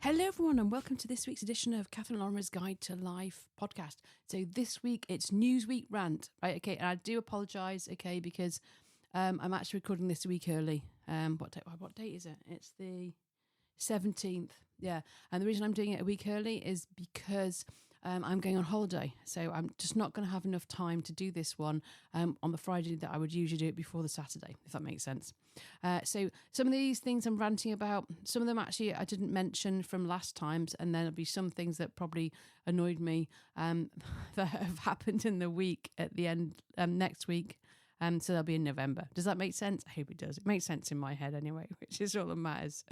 Hello, everyone, and welcome to this week's edition of Catherine Lorimer's Guide to Life podcast. So this week it's Newsweek Rant, right? Okay, and I do apologise, okay, because I'm actually recording this a week early. What date is it? It's the 17th, yeah. And the reason I'm doing it a week early is because I'm going on holiday. So I'm just not going to have enough time to do this one on the Friday that I would usually do it before the Saturday, if that makes sense. So some of these things I'm ranting about, some of them actually I didn't mention from last times, and then there'll be some things that probably annoyed me that have happened in the week at the end next week. So they'll be in November. Does that make sense? I hope it does. It makes sense in my head anyway, which is all that matters.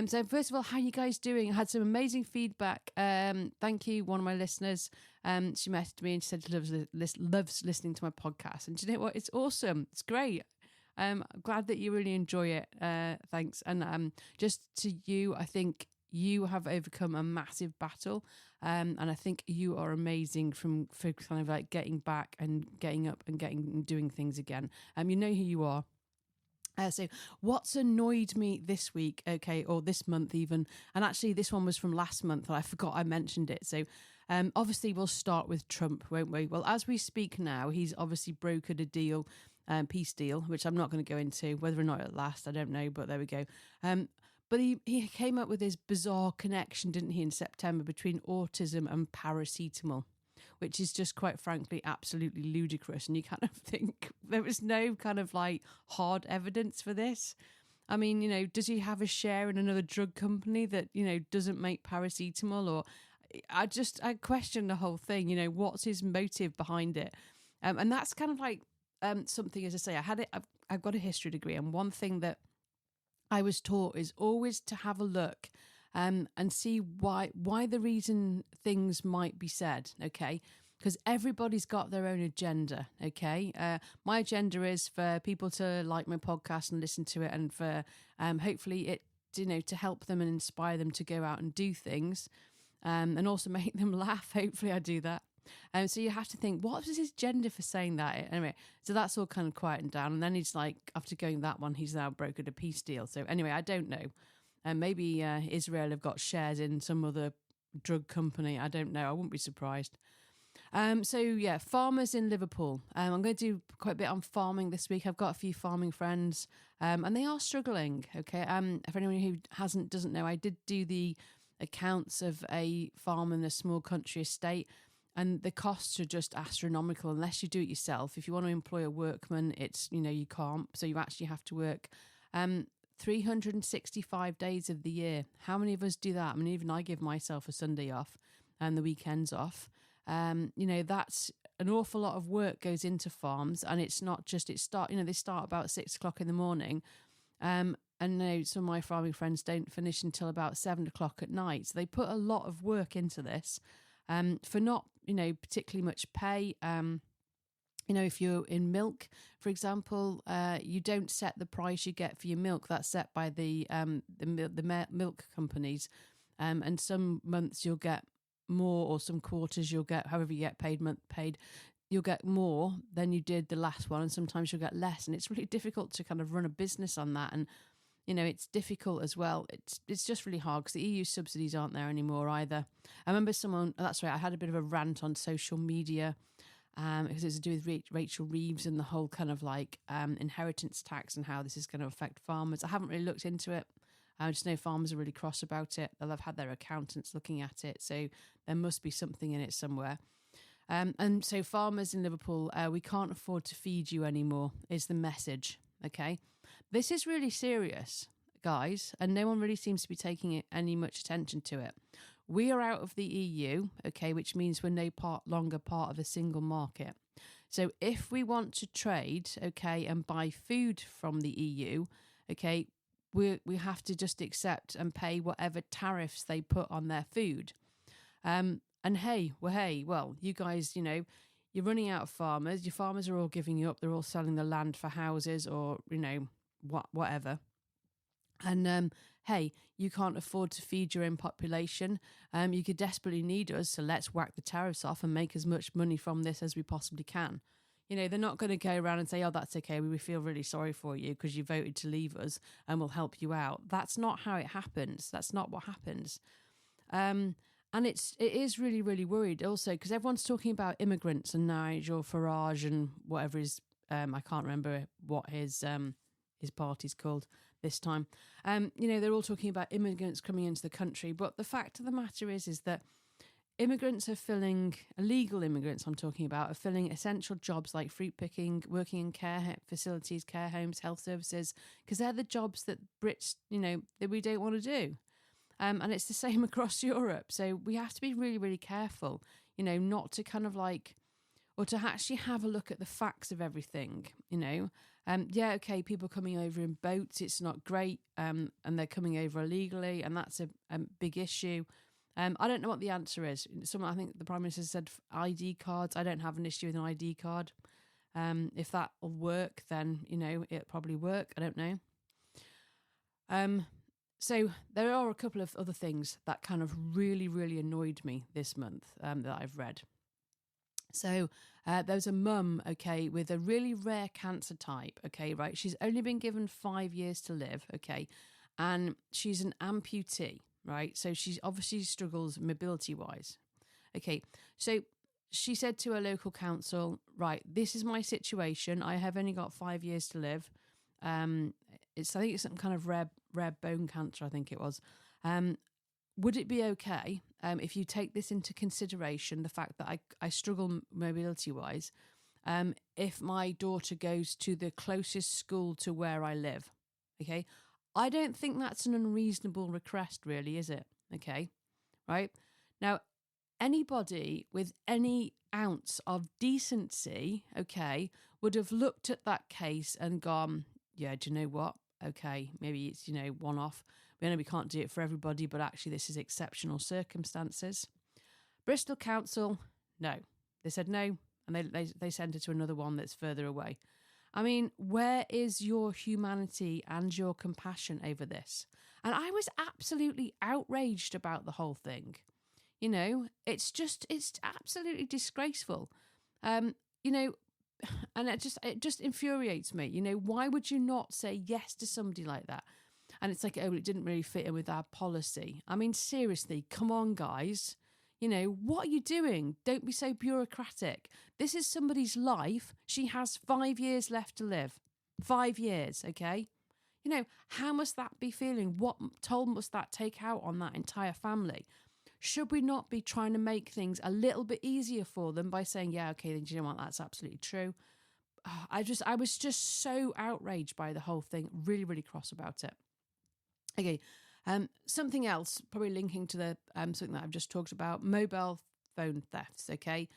So first of all, how are you guys doing? I had some amazing feedback. Thank you, one of my listeners. She messaged me and she said she loves listening to my podcast. And do you know what? It's awesome. It's great. I'm glad that you really enjoy it. Thanks. And just to you, I think you have overcome a massive battle. And I think you are amazing for kind of like getting back and getting up and doing things again. You know who you are. So what's annoyed me this week, okay, or this month even, and actually this one was from last month, and I forgot I mentioned it. So obviously we'll start with Trump, won't we? Well, as we speak now, he's obviously brokered a deal, peace deal, which I'm not going to go into. Whether or not it'll last, I don't know, but there we go. But he came up with this bizarre connection, didn't he, in September between autism and paracetamol, which is just quite frankly absolutely ludicrous. And you kind of think there was no kind of like hard evidence for this. I mean, you know, does he have a share in another drug company that, you know, doesn't make paracetamol? Or I question the whole thing, you know, what's his motive behind it? And that's kind of like something, as I say, I've got a history degree, and one thing that I was taught is always to have a look and see why the reason things might be said, okay? Because everybody's got their own agenda, okay? My agenda is for people to like my podcast and listen to it, and for hopefully it, you know, to help them and inspire them to go out and do things, and also make them laugh. Hopefully I do that. So you have to think, what was his agenda for saying that? Anyway, so that's all kind of quieting down. And then he's like, after going that one, he's now brokered a peace deal. So anyway, I don't know. And maybe Israel have got shares in some other drug company. I don't know. I wouldn't be surprised. So yeah, farmers in Liverpool. I'm going to do quite a bit on farming this week. I've got a few farming friends, and they are struggling. Okay. If anyone who doesn't know, I did do the accounts of a farm in a small country estate, and the costs are just astronomical unless you do it yourself. If you want to employ a workman, it's, you know, you can't. So you actually have to work 365 days of the year. How many of us do that? I mean, even I give myself a Sunday off and the weekends off. You know, that's an awful lot of work goes into farms, and it's not just, they start about 6 o'clock in the morning. And you know, some of my farming friends don't finish until about 7 o'clock at night. So they put a lot of work into this for not, you know, particularly much pay. You know, if you're in milk, for example, you don't set the price you get for your milk. That's set by the milk companies. And some months you'll get more, or some quarters you'll get, however you get paid, you'll get more than you did the last one. And sometimes you'll get less. And it's really difficult to kind of run a business on that. And, you know, it's difficult as well. It's just really hard because the EU subsidies aren't there anymore either. I remember that's right, I had a bit of a rant on social media because it's to do with Rachel Reeves and the whole kind of like inheritance tax and how this is going to affect farmers. I haven't really looked into it. I just know farmers are really cross about it. They'll have had their accountants looking at it. So there must be something in it somewhere. And so farmers in Liverpool, we can't afford to feed you anymore is the message. Okay. This is really serious, guys, and no one really seems to be taking any much attention to it. We are out of the EU, okay, which means we're no longer part of a single market. So if we want to trade, okay, and buy food from the EU, okay, we have to just accept and pay whatever tariffs they put on their food. And well, you guys, you know, you're running out of farmers. Your farmers are all giving you up. They're all selling the land for houses or, you know, whatever. And you can't afford to feed your own population. You could desperately need us, so let's whack the tariffs off and make as much money from this as we possibly can. They're not going to go around and say, oh, that's okay, we feel really sorry for you because you voted to leave us and we'll help you out. That's not how it happens. That's not what happens. And it is really, really worried also because everyone's talking about immigrants and Nigel Farage and whatever his, I can't remember what his party's called this time. They're all talking about immigrants coming into the country. But the fact of the matter is that immigrants are filling, illegal immigrants I'm talking about, are filling essential jobs like fruit picking, working in care facilities, care homes, health services, because they're the jobs that Brits, that we don't want to do. And it's the same across Europe. So we have to be really, really careful, not to kind of or to actually have a look at the facts of everything, okay, people coming over in boats, it's not great, and they're coming over illegally, and that's a big issue. I don't know what the answer is. I think the Prime Minister said ID cards. I don't have an issue with an ID card. If that will work, then, it'll probably work. I don't know. So there are a couple of other things that kind of really, really annoyed me this month that I've read. So there's a mum, okay, with a really rare cancer type, okay, right? She's only been given 5 years to live, okay, and she's an amputee, right? So she obviously struggles mobility-wise. Okay, so she said to her local council, right, this is my situation. I have only got 5 years to live. I think it's some kind of rare bone cancer, I think it was. Would it be okay if you take this into consideration, the fact that I struggle mobility-wise, if my daughter goes to the closest school to where I live? Okay, I don't think that's an unreasonable request, really, is it? Okay, right? Now, anybody with any ounce of decency, okay, would have looked at that case and gone, yeah, do you know what? Okay, maybe it's, one-off. We know we can't do it for everybody, but actually this is exceptional circumstances. Bristol Council, no. They said no, and they sent her to another one that's further away. I mean, where is your humanity and your compassion over this? And I was absolutely outraged about the whole thing. It's absolutely disgraceful. And it just infuriates me. Why would you not say yes to somebody like that? And it's like, oh, it didn't really fit in with our policy. I mean, seriously, come on, guys. What are you doing? Don't be so bureaucratic. This is somebody's life. She has 5 years left to live. 5 years, okay? How must that be feeling? What toll must that take out on that entire family? Should we not be trying to make things a little bit easier for them by saying, yeah, okay, then do you know what? That's absolutely true. I was just so outraged by the whole thing. Really, really cross about it. Okay. Something else, probably linking to the something that I've just talked about, mobile phone thefts, okay?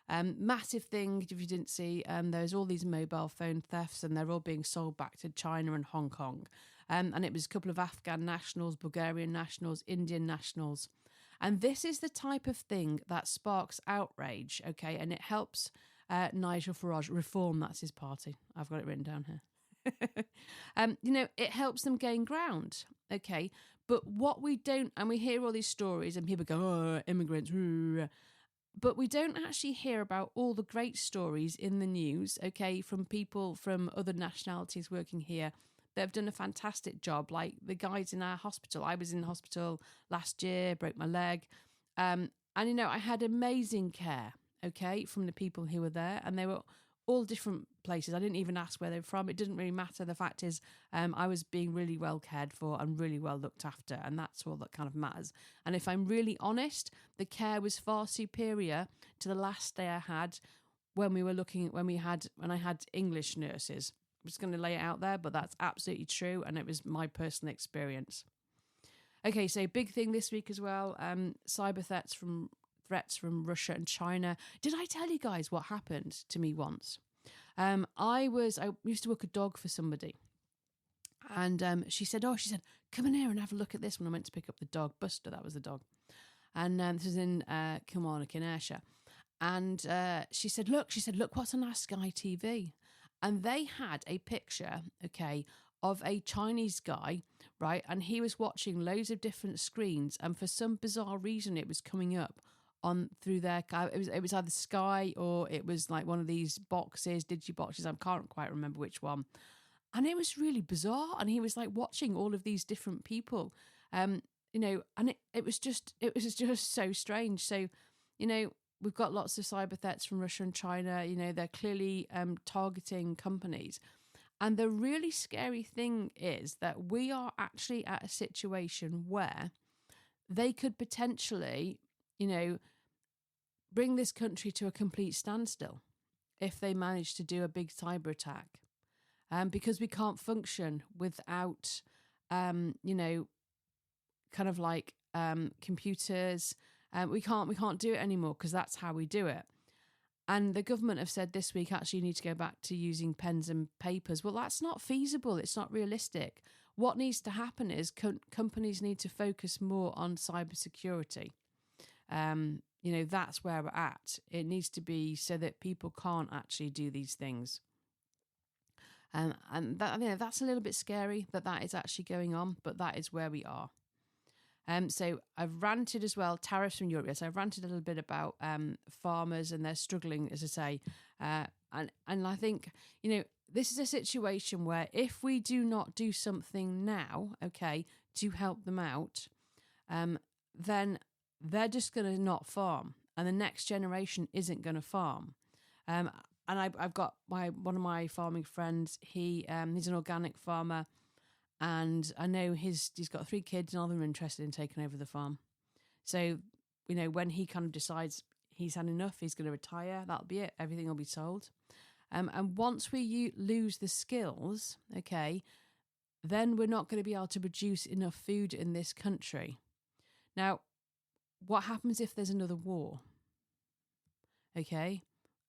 Massive thing, if you didn't see, there's all these mobile phone thefts and they're all being sold back to China and Hong Kong. And it was a couple of Afghan nationals, Bulgarian nationals, Indian nationals. And this is the type of thing that sparks outrage, okay? And it helps Nigel Farage reform, that's his party. I've got it written down here. It helps them gain ground, okay? But what we don't, and we hear all these stories and people go, oh, immigrants, but we don't actually hear about all the great stories in the news, okay, from people from other nationalities working here that have done a fantastic job, like the guys in our hospital. I was in hospital last year, broke my leg. And, I had amazing care, okay, from the people who were there. And they were all different places. I didn't even ask where they were from. It didn't really matter. The fact is, I was being really well cared for and really well looked after. And that's all that kind of matters. And if I'm really honest, the care was far superior to the last day I had when I had English nurses. I'm just going to lay it out there, but that's absolutely true. And it was my personal experience. Okay, so big thing this week as well. Cyber threats from Russia and China. Did I tell you guys what happened to me once? I used to work a dog for somebody. And she said, come in here and have a look at this when I went to pick up the dog. Buster, that was the dog. And this was in Kilmarnock in Ayrshire. And she said, look, what's on our Sky TV? And they had a picture, okay, of a Chinese guy, right? And he was watching loads of different screens. And for some bizarre reason, it was coming up on through their. It was either Sky or it was like one of these boxes, digi boxes. I can't quite remember which one. And it was really bizarre. And he was like watching all of these different people, and it was just so strange. So, we've got lots of cyber threats from Russia and China. They're clearly targeting companies. And the really scary thing is that we are actually at a situation where they could potentially, bring this country to a complete standstill if they manage to do a big cyber attack. Because we can't function without, kind of like computers. We can't do it anymore because that's how we do it. And the government have said this week, actually, you need to go back to using pens and papers. Well, that's not feasible. It's not realistic. What needs to happen is companies need to focus more on cybersecurity. That's where we're at. It needs to be so that people can't actually do these things. And that, that's a little bit scary that is actually going on, but that is where we are. So I've ranted as well, tariffs from Europe. So I've ranted a little bit about farmers and they're struggling, as I say. And I think, this is a situation where if we do not do something now, okay, to help them out, then they're just going to not farm. And the next generation isn't going to farm. And I've got one of my farming friends, he's an organic farmer. And I know he's got 3 kids and all of them are interested in taking over the farm. So, when he kind of decides he's had enough, he's going to retire, that'll be it. Everything will be sold. And once we lose the skills, okay, then we're not going to be able to produce enough food in this country. Now, what happens if there's another war? Okay,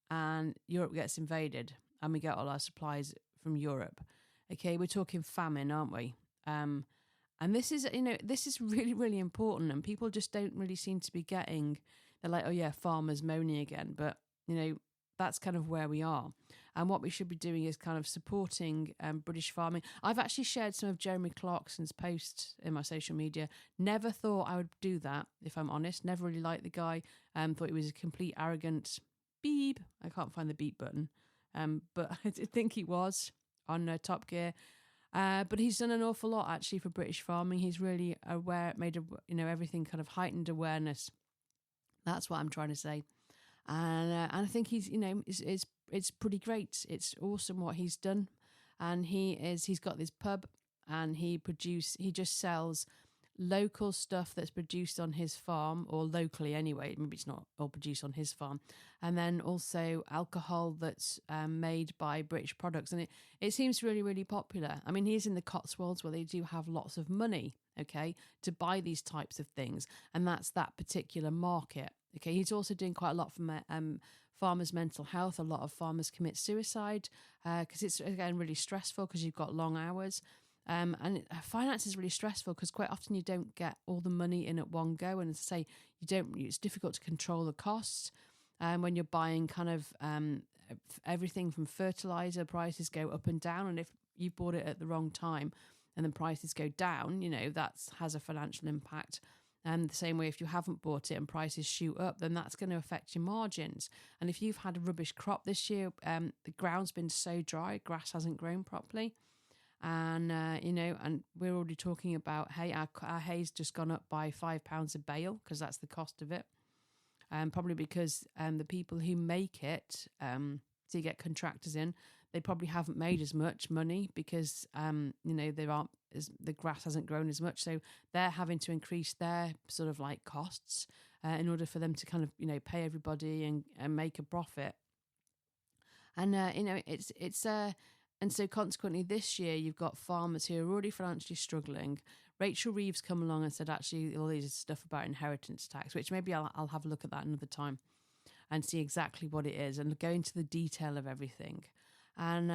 and Europe gets invaded and we get all our supplies from Europe. Okay, we're talking famine, aren't we? And this is, this is really, really important, and people just don't really seem to be getting. They're like, oh yeah, farmers moaning again, but that's kind of where we are. And what we should be doing is kind of supporting British farming. I've actually shared some of Jeremy Clarkson's posts in my social media. Never thought I would do that, if I'm honest. Never really liked the guy. Thought he was a complete arrogant beep. I can't find the beep button, but I think he was on Top Gear. But he's done an awful lot actually for British farming. He's really aware, made everything kind of heightened awareness. That's what I'm trying to say. And I think he's it's pretty great. It's awesome what he's done. And he's got this pub and he just sells local stuff that's produced on his farm, or locally anyway. Maybe it's not all produced on his farm. And then also alcohol that's made by British products. And it seems really, really popular. I mean, he's in the Cotswolds where they do have lots of money, okay, to buy these types of things. And that's that particular market. Okay, he's also doing quite a lot for farmers' mental health. A lot of farmers commit suicide because it's, again, really stressful because you've got long hours. And finance is really stressful because quite often you don't get all the money in at one go. And as I say, it's difficult to control the costs. When you're buying kind of everything from fertilizer, prices go up and down. And if you bought it at the wrong time and then prices go down, that has a financial impact. And the same way, if you haven't bought it and prices shoot up, then that's going to affect your margins. And if you've had a rubbish crop this year, the ground's been so dry, grass hasn't grown properly. And, and we're already talking about, hey, our hay's just gone up by £5 a bale because that's the cost of it. Probably because the people who make it, to get contractors in, they probably haven't made as much money because, the grass hasn't grown as much. So they're having to increase their sort of like costs in order for them to kind of, pay everybody and make a profit. And, and so consequently this year you've got farmers who are already financially struggling. Rachel Reeves come along and said, actually, all these stuff about inheritance tax, which maybe I'll have a look at that another time and see exactly what it is and go into the detail of everything. And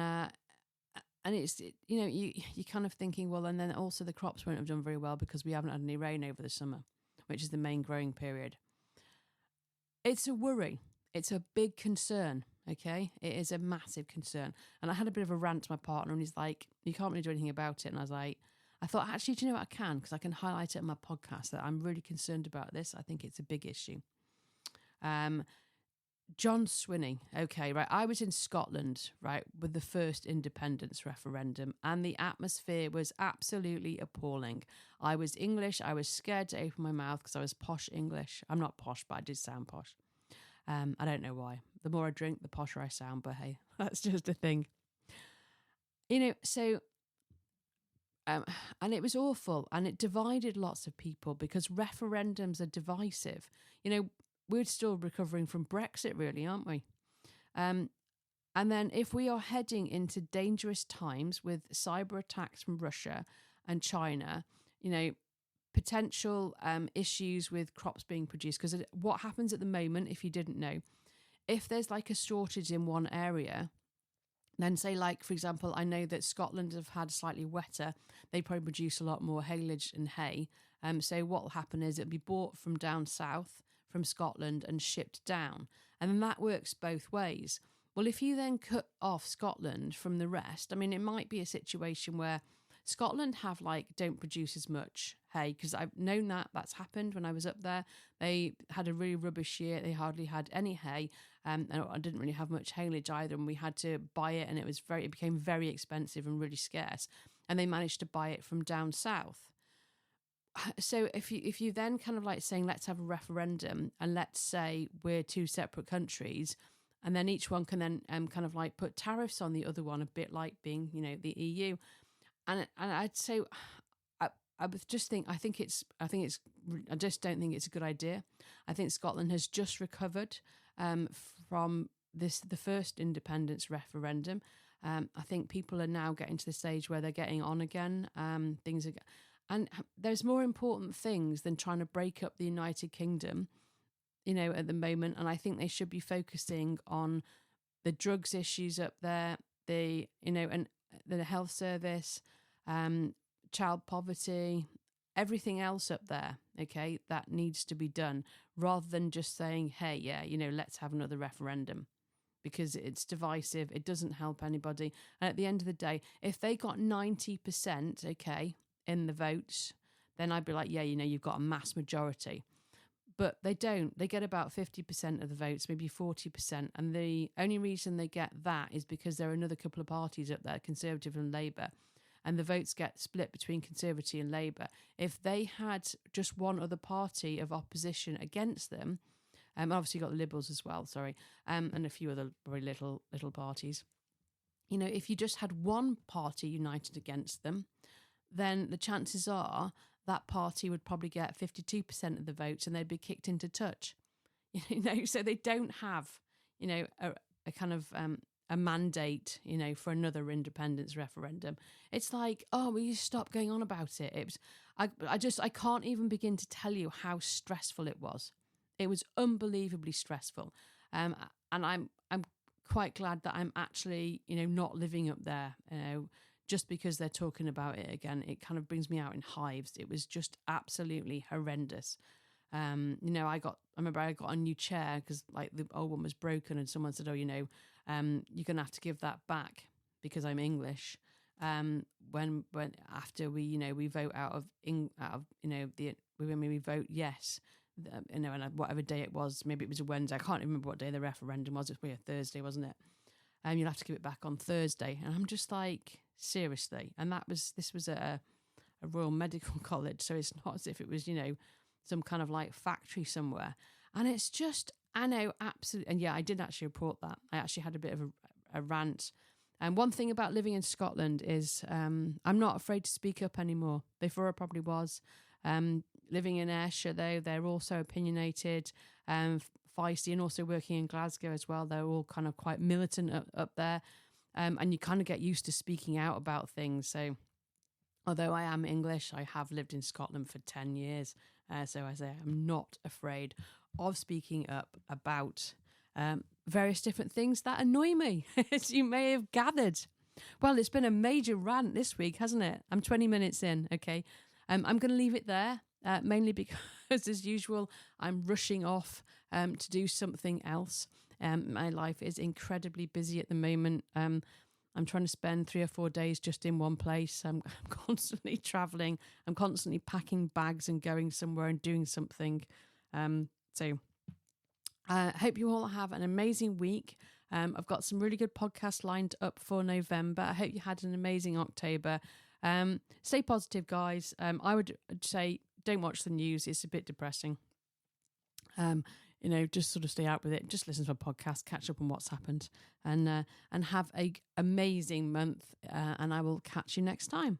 it's, you're kind of thinking, well, and then also the crops won't have done very well because we haven't had any rain over the summer, which is the main growing period. It's a worry. It's a big concern, okay? It is a massive concern. And I had a bit of a rant to my partner and he's like, you can't really do anything about it. And I thought, actually, do you know what I can? Because I can highlight it in my podcast that I'm really concerned about this. I think it's a big issue. John Swinney. Okay, right. I was in Scotland, right, with the first independence referendum, and the atmosphere was absolutely appalling. I was English. I was scared to open my mouth because I was posh English. I'm not posh, but I did sound posh. I don't know why. The more I drink, the posher I sound, but hey, that's just a thing. So and it was awful, and it divided lots of people because referendums are divisive. We're still recovering from Brexit, really, aren't we? And then if we are heading into dangerous times with cyber attacks from Russia and China, potential issues with crops being produced, because what happens at the moment, if you didn't know, if there's like a shortage in one area, then say, like, for example, I know that Scotland have had slightly wetter. They probably produce a lot more haylage and hay. So what will happen is it'll be bought from down south from Scotland and shipped down. And then that works both ways. Well, if you then cut off Scotland from the rest, I mean, it might be a situation where Scotland don't produce as much hay, because I've known that's happened when I was up there. They had a really rubbish year. They hardly had any hay, and I didn't really have much haylage either, and we had to buy it, and it became very expensive and really scarce. And they managed to buy it from down south. So if you then kind of like saying, let's have a referendum, and let's say we're two separate countries, and then each one can then kind of like put tariffs on the other one, a bit like being the EU. And I'd say, I just think I just don't think it's a good idea. I think Scotland has just recovered from the first independence referendum. I think people are now getting to the stage where they're getting on again. And there's more important things than trying to break up the United Kingdom, at the moment. And I think they should be focusing on the drugs issues up there, and the health service, child poverty, everything else up there, okay, that needs to be done, rather than just saying, hey, yeah, let's have another referendum, because it's divisive. It doesn't help anybody. And at the end of the day, if they got 90%, okay, in the votes, then I'd be like, yeah, you've got a mass majority. But they don't. They get about 50% of the votes, maybe 40%. And the only reason they get that is because there are another couple of parties up there, Conservative and Labour, and the votes get split between Conservative and Labour. If they had just one other party of opposition against them, obviously got the Liberals as well, sorry, and a few other very little parties. If you just had one party united against them, then the chances are that party would probably get 52% of the votes, and they'd be kicked into touch. So they don't have, a kind of a mandate, for another independence referendum. It's like, oh, will you stop going on about it? I can't even begin to tell you how stressful it was. It was unbelievably stressful, and I'm quite glad that I'm actually, not living up there. Just because they're talking about it again, it kind of brings me out in hives. It was just absolutely horrendous. I remember I got a new chair because like the old one was broken, and someone said, oh, you're going to have to give that back because I'm English. When after we vote when we vote yes, and whatever day it was, maybe it was a Wednesday. I can't remember what day the referendum was. It was a Thursday, wasn't it? You'll have to give it back on Thursday. And I'm just like, seriously. And this was a Royal Medical College, so it's not as if it was, some kind of like factory somewhere. And it's just, I know, absolutely. And yeah, I did actually report that. I actually had a bit of a rant. And one thing about living in Scotland is I'm not afraid to speak up anymore. Before I probably was. Living in Ayrshire, though, they're also opinionated, feisty, and also working in Glasgow as well. They're all kind of quite militant up there. And you kind of get used to speaking out about things. So although I am English, I have lived in Scotland for 10 years. So I say I'm not afraid of speaking up about various different things that annoy me, as you may have gathered. Well, it's been a major rant this week, hasn't it? I'm 20 minutes in, okay? I'm going to leave it there, mainly because, as usual, I'm rushing off to do something else. My life is incredibly busy at the moment. I'm trying to spend 3 or 4 days just in one place. I'm constantly traveling. I'm constantly packing bags and going somewhere and doing something. So I hope you all have an amazing week. I've got some really good podcasts lined up for November. I hope you had an amazing October. Stay positive, guys. I would say don't watch the news. It's a bit depressing. Just sort of stay out with it. Just listen to a podcast, catch up on what's happened, and have a amazing month. And I will catch you next time.